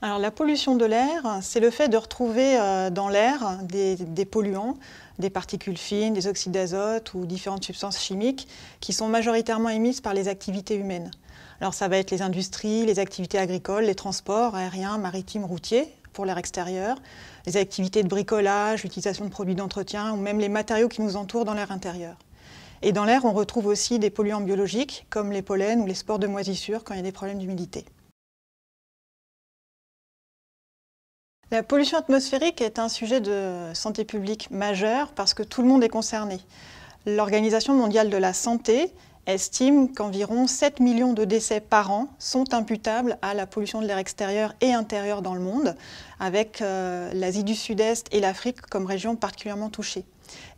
Alors la pollution de l'air, c'est le fait de retrouver dans l'air des polluants, des particules fines, des oxydes d'azote ou différentes substances chimiques qui sont majoritairement émises par les activités humaines. Alors ça va être les industries, les activités agricoles, les transports aériens, maritimes, routiers pour l'air extérieur, les activités de bricolage, l'utilisation de produits d'entretien ou même les matériaux qui nous entourent dans l'air intérieur. Et dans l'air, on retrouve aussi des polluants biologiques comme les pollens ou les spores de moisissure quand il y a des problèmes d'humidité. La pollution atmosphérique est un sujet de santé publique majeur parce que tout le monde est concerné. L'Organisation mondiale de la santé estime qu'environ 7 millions de décès par an sont imputables à la pollution de l'air extérieur et intérieur dans le monde, avec l'Asie du Sud-Est et l'Afrique comme régions particulièrement touchées.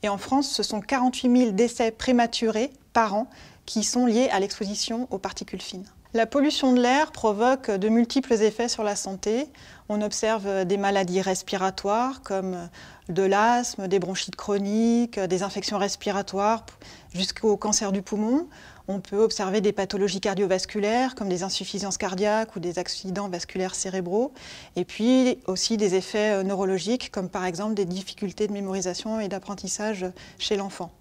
Et en France, ce sont 48 000 décès prématurés par an qui sont liés à l'exposition aux particules fines. La pollution de l'air provoque de multiples effets sur la santé. On observe des maladies respiratoires comme de l'asthme, des bronchites chroniques, des infections respiratoires jusqu'au cancer du poumon. On peut observer des pathologies cardiovasculaires comme des insuffisances cardiaques ou des accidents vasculaires cérébraux. Et puis aussi des effets neurologiques comme par exemple des difficultés de mémorisation et d'apprentissage chez l'enfant.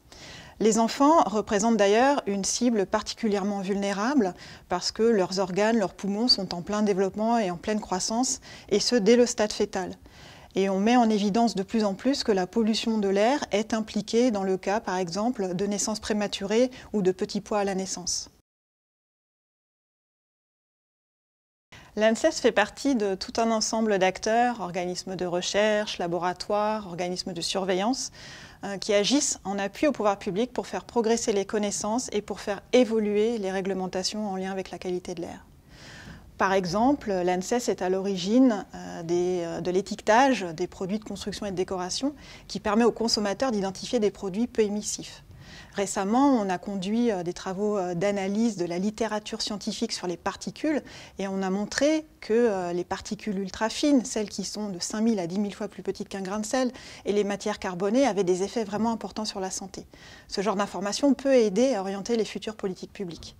Les enfants représentent d'ailleurs une cible particulièrement vulnérable parce que leurs organes, leurs poumons sont en plein développement et en pleine croissance, et ce dès le stade fœtal. Et on met en évidence de plus en plus que la pollution de l'air est impliquée dans le cas, par exemple, de naissance prématurée ou de petits poids à la naissance. L'ANSES fait partie de tout un ensemble d'acteurs, organismes de recherche, laboratoires, organismes de surveillance, qui agissent en appui au pouvoir public pour faire progresser les connaissances et pour faire évoluer les réglementations en lien avec la qualité de l'air. Par exemple, l'ANSES est à l'origine de l'étiquetage des produits de construction et de décoration qui permet aux consommateurs d'identifier des produits peu émissifs. Récemment, on a conduit des travaux d'analyse de la littérature scientifique sur les particules et on a montré que les particules ultra fines, celles qui sont de 5000 à 10 000 fois plus petites qu'un grain de sel, et les matières carbonées avaient des effets vraiment importants sur la santé. Ce genre d'information peut aider à orienter les futures politiques publiques.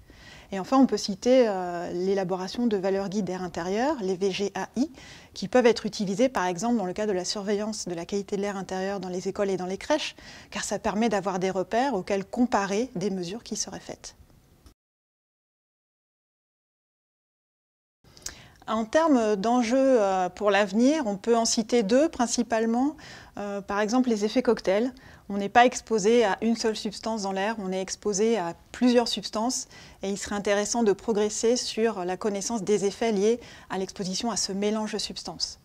Et enfin, on peut citer l'élaboration de valeurs guides d'air intérieur, les VGAI, qui peuvent être utilisées par exemple dans le cadre de la surveillance de la qualité de l'air intérieur dans les écoles et dans les crèches, car ça permet d'avoir des repères auxquels comparer des mesures qui seraient faites. En termes d'enjeux pour l'avenir, on peut en citer deux principalement. Par exemple, les effets cocktails. On n'est pas exposé à une seule substance dans l'air, on est exposé à plusieurs substances et il serait intéressant de progresser sur la connaissance des effets liés à l'exposition à ce mélange de substances.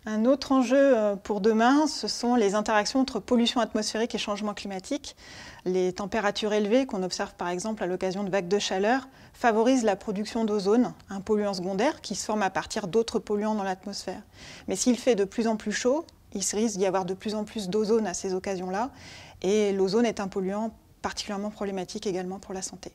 Un autre enjeu pour demain, ce sont les interactions entre pollution atmosphérique et changement climatique. Les températures élevées qu'on observe par exemple à l'occasion de vagues de chaleur favorisent la production d'ozone, un polluant secondaire qui se forme à partir d'autres polluants dans l'atmosphère. Mais s'il fait de plus en plus chaud, il risque d'y avoir de plus en plus d'ozone à ces occasions-là, et l'ozone est un polluant particulièrement problématique également pour la santé.